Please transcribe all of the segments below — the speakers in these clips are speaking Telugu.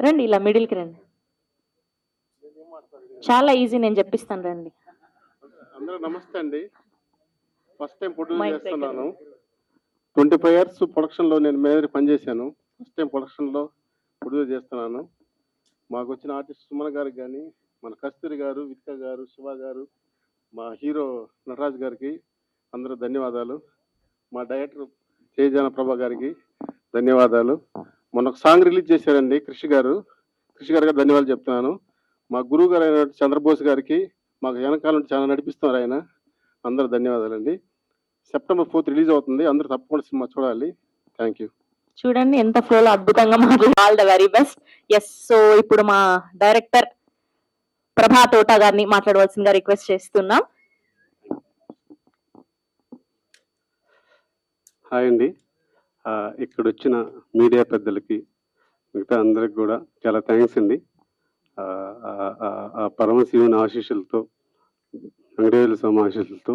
రండి, ఇలా మిడిల్కి రండి. చాలా ఈజీ, నేను చెప్పిస్తాను, రండి. అందరూ నమస్తే అండి. ఫస్ట్ టైం ప్రొడ్యూస్ చేస్తున్నాను. 25 years ప్రొడక్షన్లో నేను మేజర్ పనిచేశాను. ఫస్ట్ టైం ప్రొడక్షన్లో ప్రొడ్యూస్ చేస్తున్నాను. మాకు వచ్చిన ఆర్టిస్ట్ సుమన్ గారికి కానీ, మన కస్తూరి గారు, విత్క గారు, శివ గారు, మా హీరో నటరాజ్ గారికి అందరూ ధన్యవాదాలు. మా డైరెక్టర్ తేజాన ప్రభా గారికి ధన్యవాదాలు. మొన్న ఒక సాంగ్ రిలీజ్ చేశారండి కృషి గారు ధన్యవాదాలు చెప్తున్నాను. మా గురువు గారు అయిన చంద్రబోస్ గారికి మాకు వెనకాల నుంచి చాలా నడిపిస్తున్నారు ఆయన. అందరూ ధన్యవాదాలండి. September 4th రిలీజ్ అవుతుంది, అందరూ తప్పకుండా సినిమా చూడాలి. Thank you. చూడండి ఎంత ఫ్లోలో అద్భుతంగా మాట్లాడు. All the very best. Yes, so ఇప్పుడు మా డైరెక్టర్ ప్రభా తోట గారిని మాట్లాడవలసిందిగా రిక్వెస్ట్ చేస్తున్నాం. హాయ్ అండి. ఇక్కడ వచ్చిన మీడియా పెద్దలకి, మిగతా అందరికి కూడా చాలా థ్యాంక్స్ అండి. పరమశివుని ఆశీస్సులతో, వెంకటేశ్వర స్వామి ఆశీస్సులతో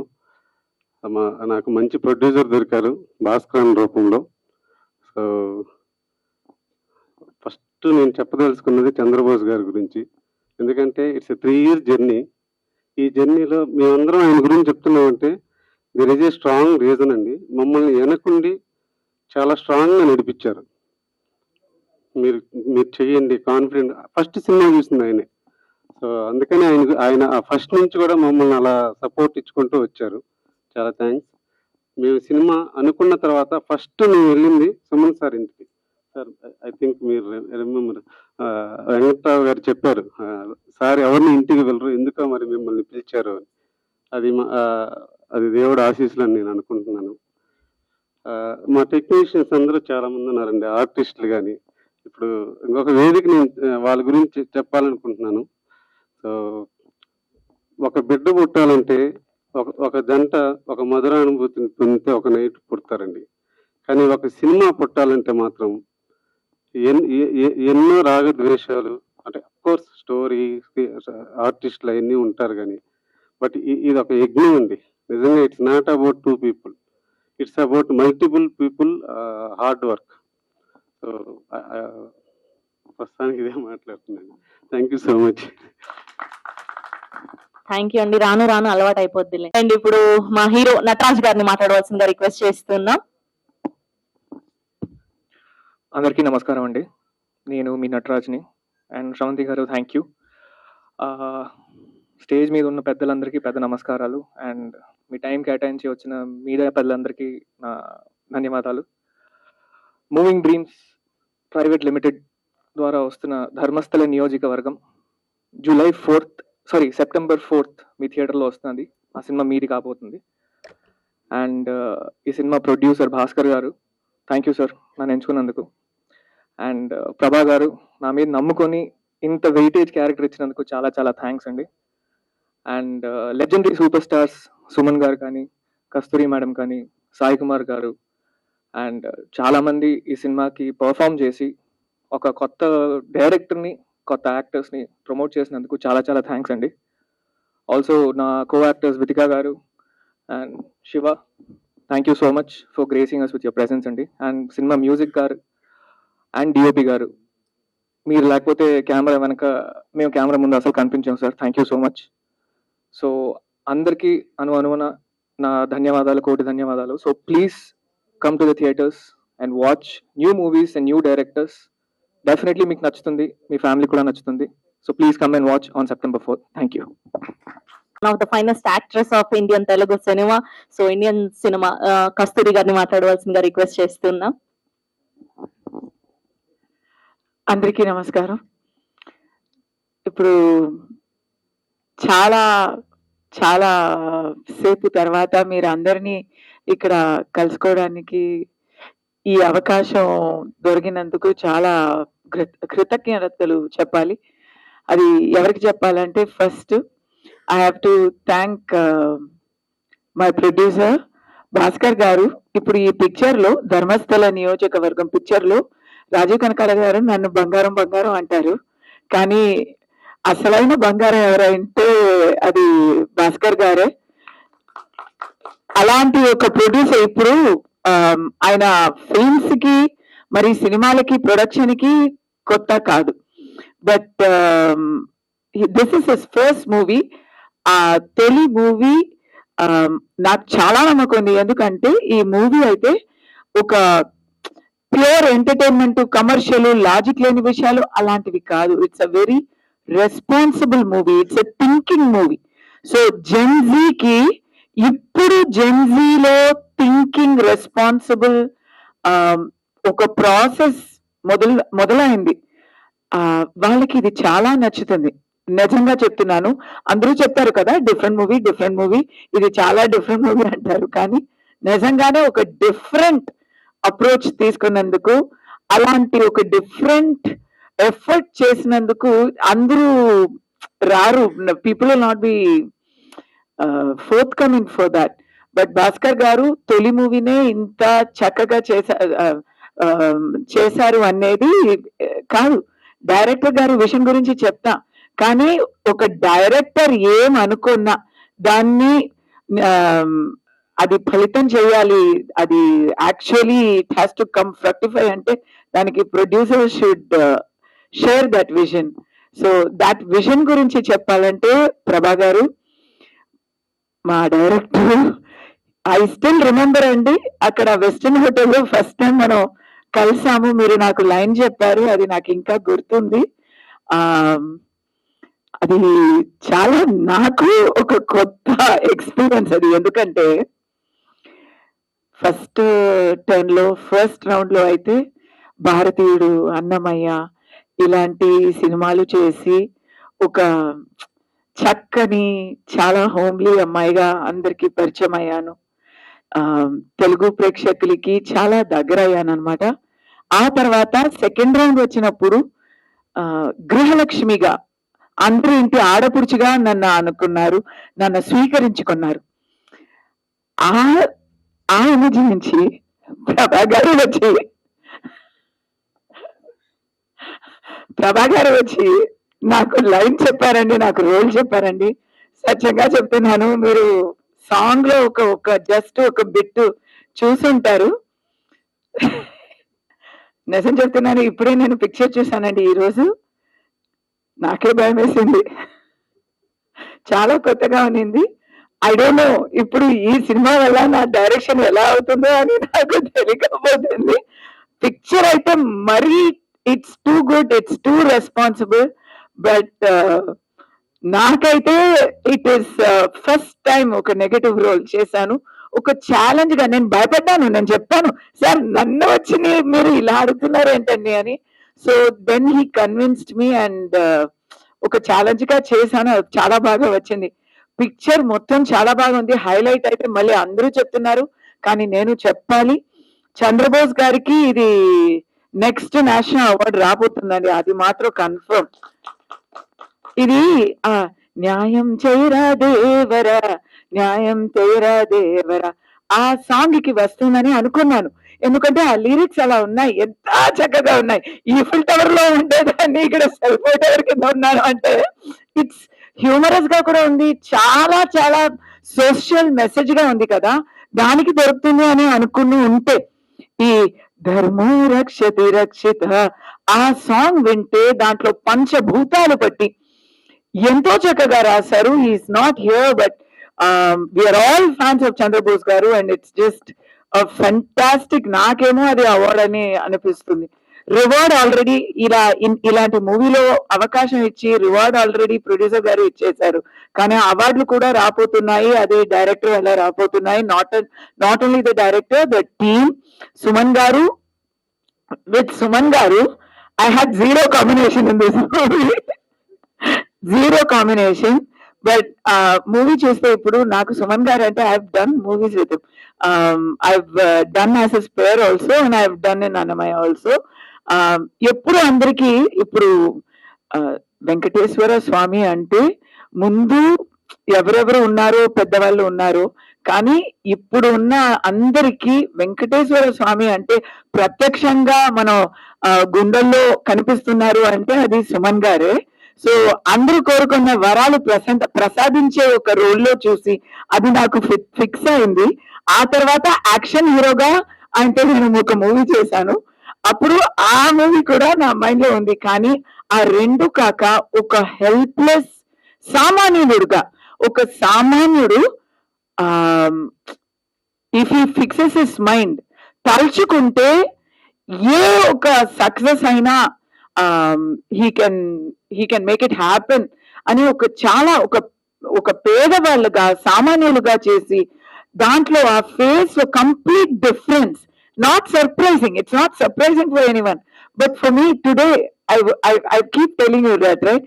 నాకు మంచి ప్రొడ్యూసర్ దొరికారు భాస్కరన్ రూపంలో. సో ఫస్ట్ నేను చెప్పదలుచుకున్నది చంద్రబోస్ గారి గురించి. ఎందుకంటే ఇట్స్ 3 years జర్నీ. ఈ జర్నీలో మేమందరం ఆయన గురించి చెప్తున్నామంటే there is a strong reason అండి. మమ్మల్ని వెనకుండి చాలా స్ట్రాంగ్గా నడిపించారు. మీరు చేయండి కాన్ఫిడెంట్. ఫస్ట్ సినిమా చూసింది ఆయనే. సో అందుకని ఆయన ఫస్ట్ నుంచి కూడా మమ్మల్ని అలా సపోర్ట్ ఇచ్చుకుంటూ వచ్చారు. చాలా థ్యాంక్స్. మేము సినిమా అనుకున్న తర్వాత ఫస్ట్ నేను వెళ్ళింది సుమన్ సార్ ఇంటికి. సార్, ఐ థింక్ మీరు రిమెంబర్, వెంకట్రావు గారు చెప్పారు, సార్ ఎవరిని ఇంటికి వెళ్ళరు, ఎందుకో మరి మిమ్మల్ని పిలిచారు అని. అది దేవుడు ఆశీస్సులు అని నేను అనుకుంటున్నాను. మా టెక్నీషియన్స్ అందరూ చాలా మంది ఉన్నారండి, ఆర్టిస్టులు కానీ. ఇప్పుడు ఇంకొక వేదిక నేను వాళ్ళ గురించి చెప్పాలనుకుంటున్నాను. సో ఒక బిడ్డ పుట్టాలంటే ఒక జంట ఒక మధురానుభూతిని పొందితే ఒక నైట్ పుడతారండి. కానీ ఒక సినిమా పుట్టాలంటే మాత్రం ఎన్నో రాగద్వేషాలు, అంటే అఫ్కోర్స్ స్టోరీ, ఆర్టిస్టులు అవన్నీ ఉంటారు కానీ, బట్ ఇది ఒక యజ్ఞం అండి నిజంగా. It's not about 2 people, it's about multiple people hard work. So ప్రస్తుతానికి ఇదే మాట్లాడుతున్నాను. Thank you so much. Thank you అండి. రాను రాను అలవాటు అయిపోద్దిలే. అండ్ ఇప్పుడు మా హీరో నటరాజ్ గారిని మాట్లాడవలసిందిగా రిక్వెస్ట్ చేస్తున్నాం. అందరికీ నమస్కారం అండి. నేను మీ నటరాజ్ని. అండ్ శ్రవంతి గారు థ్యాంక్ యూ. స్టేజ్ మీద ఉన్న పెద్దలందరికీ పెద్ద నమస్కారాలు. అండ్ మీ టైం కేటాయించి వచ్చిన మీడియా పెద్దలందరికీ నా ధన్యవాదాలు. మూవింగ్ డ్రీమ్స్ ప్రైవేట్ లిమిటెడ్ ద్వారా వస్తున్న ధర్మస్థల నియోజకవర్గం September 4th మీ థియేటర్లో వస్తుంది. ఆ సినిమా మీది కాబోతుంది. అండ్ ఈ సినిమా ప్రొడ్యూసర్ భాస్కర్ గారు, థ్యాంక్ యూ సార్ నన్ను ఎంచుకున్నందుకు. అండ్ ప్రభా గారు నా మీద నమ్ముకొని ఇంత వెయిటేజ్ క్యారెక్టర్ ఇచ్చినందుకు చాలా చాలా థ్యాంక్స్ అండి. And legendary super stars Suman గారు కానీ, కస్తూరి మేడం కానీ, సాయి కుమార్ గారు, అండ్ చాలామంది ఈ సినిమాకి పర్ఫామ్ చేసి ఒక కొత్త డైరెక్టర్ని, కొత్త యాక్టర్స్ని ప్రమోట్ చేసినందుకు చాలా చాలా థ్యాంక్స్ అండి. ఆల్సో నా కో యాక్టర్స్ వితికా గారు and Shiva, thank you so much for gracing us with your presence అండి. అండ్ సినిమా మ్యూజిక్ గారు అండ్ డిఓపి గారు, మీరు లేకపోతే కెమెరా వెనక మేము కెమెరా ముందు అసలు కనిపించాం sir. Thank you so much. So అందరికీ అనువున నా ధన్యవాదాలు, కోటి ధన్యవాదాలు. So please come to the theatres and watch new movies and new directors. Definitely మీకు నచ్చుతుంది, మీ ఫ్యామిలీ కూడా నచ్చుతుంది. So please come and watch on September 4th. Thank you. One of the finest actress of Indian Telugu cinema. So Indian cinema కస్తూరి గారిని మాట్లాడవలసిందిగా రిక్వెస్ట్ చేస్తున్నాం. అందరికీ నమస్కారం. ఇప్పుడు చాలా చాలా సేపు తర్వాత మీరు అందరినీ ఇక్కడ కలుసుకోవడానికి ఈ అవకాశం దొరికినందుకు చాలా కృతజ్ఞతలు చెప్పాలి. అది ఎవరికి చెప్పాలంటే, first I have to thank my producer Bhaskar గారు. ఇప్పుడు ఈ పిక్చర్లో, ధర్మస్థల నియోజకవర్గం పిక్చర్లో రాజీవ్ కనకాల గారు నన్ను బంగారం బంగారం అంటారు, కానీ అసలైన బంగారం ఎవరంటే అది భాస్కర్ గారే. అలాంటి ఒక ప్రొడ్యూసర్ ఇప్పుడు ఆయన ఫిల్మ్స్ కి మరి సినిమాలకి ప్రొడక్షన్ కి కొత్త కాదు. But this is his first movie. ఆ తొలి మూవీ నాకు చాలా నమ్మకం ఉంది. ఎందుకంటే ఈ మూవీ అయితే ఒక ప్యూర్ ఎంటర్టైన్మెంట్, కమర్షియల్, లాజిక్ లేని విషయాలు అలాంటివి కాదు. It's a very responsible movie. It's a thinking movie. So జెన్జీకి ఇప్పుడు జెన్జీలో థింకింగ్ రెస్పాన్సిబుల్ ఒక ప్రాసెస్ మొదలైంది. వాళ్ళకి ఇది చాలా నచ్చుతుంది. నిజంగా చెప్తున్నాను. అందరూ చెప్తారు కదా డిఫరెంట్ మూవీ, ఇది చాలా డిఫరెంట్ మూవీ అంటారు. కానీ నిజంగానే ఒక డిఫరెంట్ అప్రోచ్ తీసుకున్నందుకు, అలాంటి ఒక డిఫరెంట్ ఎఫర్ట్ చేసినందుకు అందరూ రారు. People will not be fourth coming for that. But Bhaskar గారు తొలి మూవీనే ఇంత చక్కగా చేశారు అనేది కాదు. డైరెక్టర్ గారు విషయం గురించి చెప్తా, కానీ ఒక డైరెక్టర్ ఏం అనుకున్నా దాన్ని అది ఫలితం చేయాలి. అది actually it has to come fructify అంటే దానికి producer should share that vision. So that vision గురించి చెప్పాలంటే ప్రభా గారు మా డైరెక్టర్. ఐ స్టిల్ రిమెంబర్ అండి, అక్కడ వెస్టర్న్ హోటల్లో ఫస్ట్ టైం మనం కలిసాము. మీరు నాకు లైన్ చెప్పారు, అది నాకు ఇంకా గుర్తుంది. అది చాలా నాకు ఒక కొత్త ఎక్స్పీరియన్స్ అది. ఎందుకంటే ఫస్ట్ రౌండ్ లో అయితే భారతీయుడు, అన్నమయ్య ఇలాంటి సినిమాలు చేసి ఒక చక్కని చాలా హోమ్లీ అమ్మాయిగా అందరికి పరిచయం అయ్యాను. తెలుగు ప్రేక్షకులకి చాలా దగ్గర అయ్యాను అనమాట. ఆ తర్వాత సెకండ్ రౌండ్ వచ్చినప్పుడు గృహలక్ష్మిగా అందరూ ఇంటి ఆడపుడుచుగా నన్ను అనుకున్నారు, నన్ను స్వీకరించుకున్నారు. ఆ ఇమేజ్ నుంచి ప్రభా గారు వచ్చి నాకు లైన్ చెప్పారండి, నాకు రోల్ చెప్పారండి. సత్యంగా చెప్తున్నాను, మీరు సాంగ్ లో ఒక జస్ట్ ఒక బిట్ చూసుంటారు. నిజం చెప్తున్నాను, ఇప్పుడే నేను పిక్చర్ చూసానండి ఈరోజు. నాకే భయం వేసింది, చాలా కొత్తగా ఉన్నింది. ఐ డోంట్ నో ఇప్పుడు ఈ సినిమా వల్ల నా డైరెక్షన్ ఎలా అవుతుందో అని నాకు తెలియకపోతుంది. పిక్చర్ అయితే మరీ it's too good, it's two responsible. But నాకైతే ఇట్ ఈస్ ఫస్ట్ టైం ఒక నెగటివ్ రోల్ చేశాను. ఒక ఛాలెంజ్ గా నేను భయపడ్డాను. నేను చెప్పాను, సార్ నన్ను వచ్చి మీరు ఇలా అడుగుతున్నారు ఏంటండి అని. So then he convinced me and ఒక ఛాలెంజ్ గా చేశాను. చాలా బాగా వచ్చింది. పిక్చర్ మొత్తం చాలా బాగుంది. హైలైట్ అయితే మళ్ళీ అందరూ చెప్తున్నారు, కానీ నేను చెప్పాలి, చంద్రబోస్ గారికి ఇది నెక్స్ట్ నేషనల్ అవార్డు రాబోతుందండి, అది మాత్రం కన్ఫర్మ్. ఇది న్యాయం చేయరా దేవరా, న్యాయం చేయరా దేవరా ఆ సాంగ్ కి వస్తుందని అనుకున్నాను. ఎందుకంటే ఆ లిరిక్స్ అలా ఉన్నాయి, ఎంత చక్కగా ఉన్నాయి. ఈఫిల్ టవర్ లో ఉండేదాన్ని ఇక్కడ సెల్ఫో టవర్ కింద ఉన్నాను అంటే ఇట్స్ హ్యూమరస్ గా కూడా ఉంది, చాలా చాలా సోషల్ మెసేజ్ గా ఉంది కదా, దానికి దొరుకుతుంది అని అనుకుని ఉంటే ఈ ధర్మో రక్షతి రక్షిత ఆ సాంగ్ వింటే దాంట్లో పంచభూతాలు పట్టి ఎంతో చక్కగా రాశారు. He's not here but we're all fans of Chandrabose garu and it's just fantastic. నాకేమో అది అవార్డ్ అని అనిపిస్తుంది. రివార్డ్ ఆల్రెడీ ఇలాంటి మూవీలో అవకాశం ఇచ్చి రివార్డ్ ఆల్రెడీ ప్రొడ్యూసర్ గారు ఇచ్చేశారు, కానీ అవార్డులు కూడా రాబోతున్నాయి. అది డైరెక్టర్ ఎలా రాబోతున్నాయి. Not only the director, the team. Suman గారు, విత్ సుమన్ గారు I had zero combination in this movie, zero combination. But movie చూస్తే ఇప్పుడు నాకు సుమన్ గారు అంటే I have done movies with him. I have done as a spare also and I have done in Annamayya also. ఎప్పుడు అందరికి ఇప్పుడు వెంకటేశ్వర స్వామి అంటే ముందు ఎవరెవరు ఉన్నారో పెద్దవాళ్ళు ఉన్నారు, కానీ ఇప్పుడు ఉన్న అందరికీ వెంకటేశ్వర స్వామి అంటే ప్రత్యక్షంగా మనం గుండెల్లో కనిపిస్తున్నారు అంటే అది సుమన్ గారే. సో అందరూ కోరుకున్న వరాలు ప్రసాదించే ఒక రోల్లో చూసి అది నాకు ఫిక్స్ అయింది. ఆ తర్వాత యాక్షన్ హీరోగా అంటే నేను ఒక మూవీ చేశాను, అప్పుడు ఆ మూవీ కూడా నా మైండ్ లో ఉంది, కానీ ఆ రెండు కాక ఒక హెల్ప్లెస్ సామాన్యుడుగా, ఒక సామాన్యుడు if he fixes his mind, తలుచుకుంటే ఏ ఒక సక్సెస్ అయినా he can make it happen అని ఒక చాలా ఒక పేదవాళ్ళుగా, సామాన్యులుగా చేసి దాంట్లో ఆ ఫేస్ లో complete difference. Not surprising, it's not surprising for anyone, but for me today I keep telling you that right.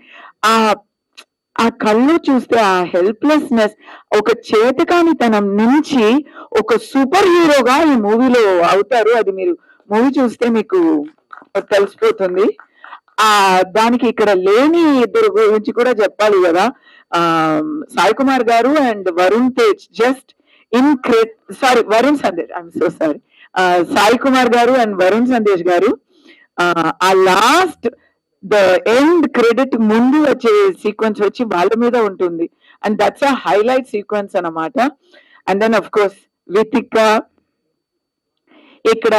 ఆ కళ్ళు చూస్తే ఆ హెల్ప్లెస్నెస్, ఒక చేతకానితనం నుంచి ఒక సూపర్ హీరోగా ఈ మూవీలో అవుతారు. అది మీరు మూవీ చూస్తే మీకు తెలిసిపోతుంది. దానికి ఇక్కడ లేని ఇద్దరు గురించి కూడా చెప్పాలి కదా. సాయి కుమార్ గారు and Varun Tej just Varun Sandesh, I'm so sorry, Sai Kumar గారు అండ్ వరుణ్ సందేశ్ గారు ఆ లాస్ట్ ద ఎండ్ క్రెడిట్ ముందు వచ్చే సీక్వెన్స్ వచ్చి వాళ్ళ మీద ఉంటుంది. And that's a highlight sequence అన్నమాట. And then of course Vithika ఇక్కడ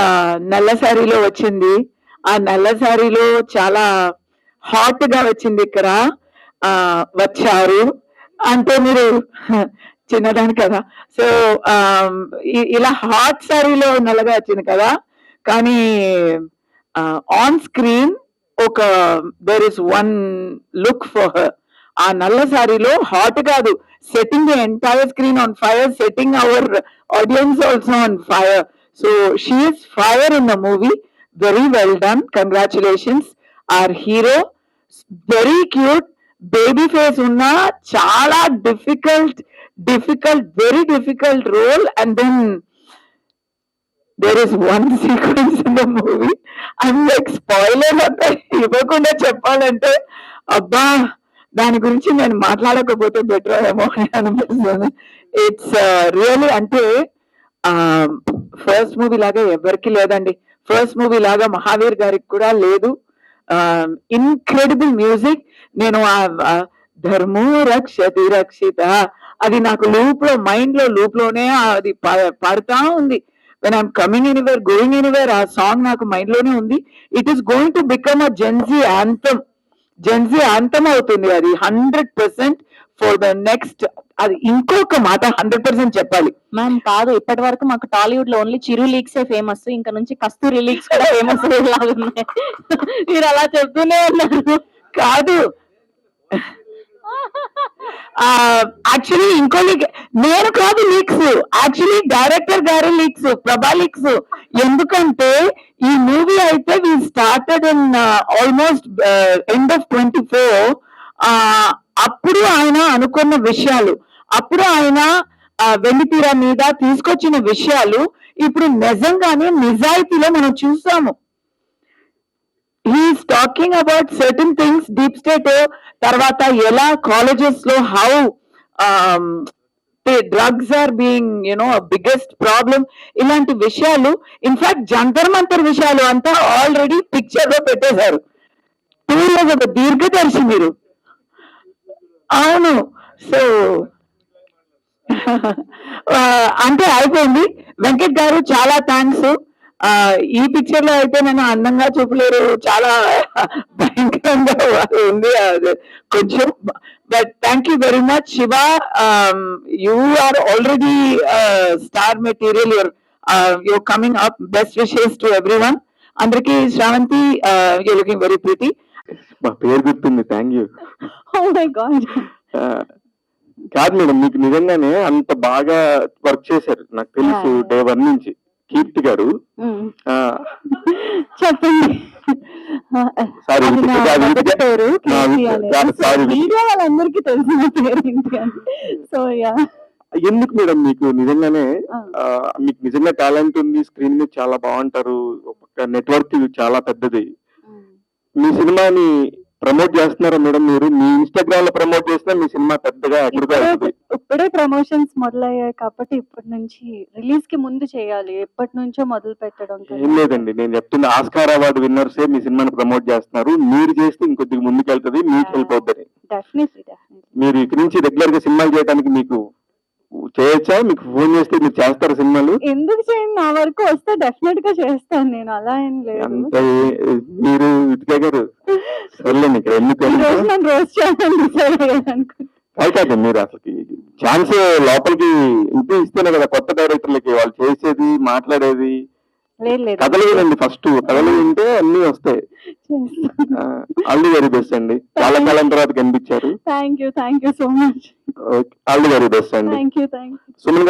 నల్ల సారీలో వచ్చింది. ఆ నల్ల సారీలో చాలా హాట్ గా వచ్చింది. ఇక్కడ వచ్చారు అంటే మీరు చిన్నదాని కదా, సో ఇలా హాట్ సారీలో నల్లగా వచ్చింది కదా. కానీ ఆన్ స్క్రీన్ ఒక there is one look for her. ఆ నల్ల సారీలో హాట్ కాదు, setting the entire screen on fire, setting our audience also on fire. So she is fire in the movie. Very well done, congratulations. Our hero very cute, baby face ఉన్న చాలా difficult very difficult role. And then there is one sequence in the movie, I'm like spoiler అంటే ఇవ్వకుండా చెప్పాలంటే అబ్బా దాని గురించి నేను మాట్లాడకపోతే బెటర్ ఏమో అని అనిపిస్తుంది. ఇట్స్ రియలీ అంటే ఫస్ట్ మూవీ లాగా ఎవరికి లేదండి. ఫస్ట్ మూవీ లాగా మహావీర్ గారికి కూడా లేదు. Incredible music. నేను ధర్మో రక్షతి రక్షిత అది నాకు మైండ్ లో లూప్ లోనే అది పాడుతా ఉంది. when I'm coming anywhere, going anywhere, ఆ సాంగ్ నాకు మైండ్ లోనే ఉంది. It is going to become a Gen Z anthem అవుతుంది అది 100% ఫర్ ద నెక్స్ట్. అది ఇంకొక మాట 100% చెప్పాలి మ్యామ్. కాదు, ఇప్పటి వరకు మాకు టాలీవుడ్ లో ఓన్లీ చిరు లీక్స్ ఫేమస్, ఇంకా నుంచి కస్తూరి లీక్స్ కూడా ఫేమస్ లాగున్నాయి. మీరు అలా చెప్తూనే ఉన్నారు. కాదు యాక్చువల్లీ ఇంకో లీక్ నేను కాదు, లీక్స్ యాక్చువల్లీ డైరెక్టర్ గారి లీక్స్, ప్రభా లీక్స్. ఎందుకంటే ఈ మూవీ అయితే we started in almost end of 24. అప్పుడు ఆయన అనుకున్న విషయాలు, అప్పుడు ఆయన వెండితీర మీద తీసుకొచ్చిన విషయాలు ఇప్పుడు నిజంగానే నిజాయితీలో మనం చూసాము. He's talking about certain things, deep state తర్వాత ఎలా కాలేజెస్ లో how drugs are being biggest problem, ఇలాంటి విషయాలు. ఇన్ఫాక్ట్ జంతర్ మంతర్ విషయాలు అంతా ఆల్రెడీ పిక్చర్ లో పెట్టేశారు. 2 years ఒక దీర్ఘదర్శి మీరు. అవును, సో అంటే అయిపోయింది. వెంకట్ గారు చాలా థ్యాంక్స్. ఈ పిక్చర్ లో అయితే నేను అందంగా చూపలేరు, చాలా భయంకరంగా ఉంది కొంచెం. But thank you very much Shiva. You are already star material. You're coming up. Best wishes to everyone. అందరికి Sravanthi, you looking very pretty. మా పేరు గుర్తుంది, thank you. Oh my god. కాదు మేడం, మీకు నిజంగానే అంత బాగా వర్క్ చేశారు నాకు తెలుసు డే 1 నుంచి. కీర్తి గారు చెప్పండి. సారీ మీడియా వాళ్ళందరికీ తెలిసిన పేరు ఏంటి అని. సో యా, ఎందుకు మేడం మీకు నిజంగానే మీకు నిజంగా టాలెంట్ ఉంది, స్క్రీన్ మీద చాలా బాగుంటారు, నెట్వర్క్ చాలా పెద్దది. మీ సినిమాని ప్రమోట్ చేస్తున్నారా మేడం? మీరు మీ ఇన్స్టాగ్రామ్ లో ప్రమోట్ చేసినా మీ సినిమా పెద్దగా ఇప్పుడే ప్రమోషన్స్ మొదలయ్యాయి కాబట్టి ఇప్పటి నుంచి రిలీజ్ కి ముందు చేయాలి. ఎప్పటి నుంచో మొదలు పెట్టడం ఏం లేదండి. నేను చెప్తున్నా, ఆస్కార్ అవార్డు విన్నర్సే మీ సినిమాని ప్రమోట్ చేస్తున్నారు. మీరు చేస్తే ఇంకొద్దిగా ముందుకు వెళ్తుంది, మీకు హెల్ప్ అవుతుంది. డెఫినెట్లీ. మీరు ఇక్కడి నుంచి రెగ్యులర్ గా సినిమాలు చేయడానికి మీకు చేయొచ్చా? మీకు ఫోన్ చేస్తే మీరు చేస్తారా సినిమాలు? ఎందుకు చేయండి, నా వరకు వస్తే డెఫినెట్ గా చేస్తాను, నేను అలా ఏం లేదు. అంత మీరు ఇటుక గారు సర్లేండి, ఇక్కడ ఎందుకు ఈ రోజు నన్ను రోజు చేయాలని డిసైడ్ అయ్యాను అనుకో. కాదు, మీరు అసలు ఛాన్స్ లోపలికి ఇంటూ ఇస్తేనే కదా కొత్త డైరెక్టర్లకి వాళ్ళు చేసేది మాట్లాడేది. లేదు లేదు కథలు వినండి, ఫస్ట్ కథలు వింటే అన్ని వస్తాయి. ఆల్ ది వెరీ బెస్ట్ అండి, చాలా కాలం తర్వాత కనిపించారు. Thank you so much. All the very best అండి. Thank you Suman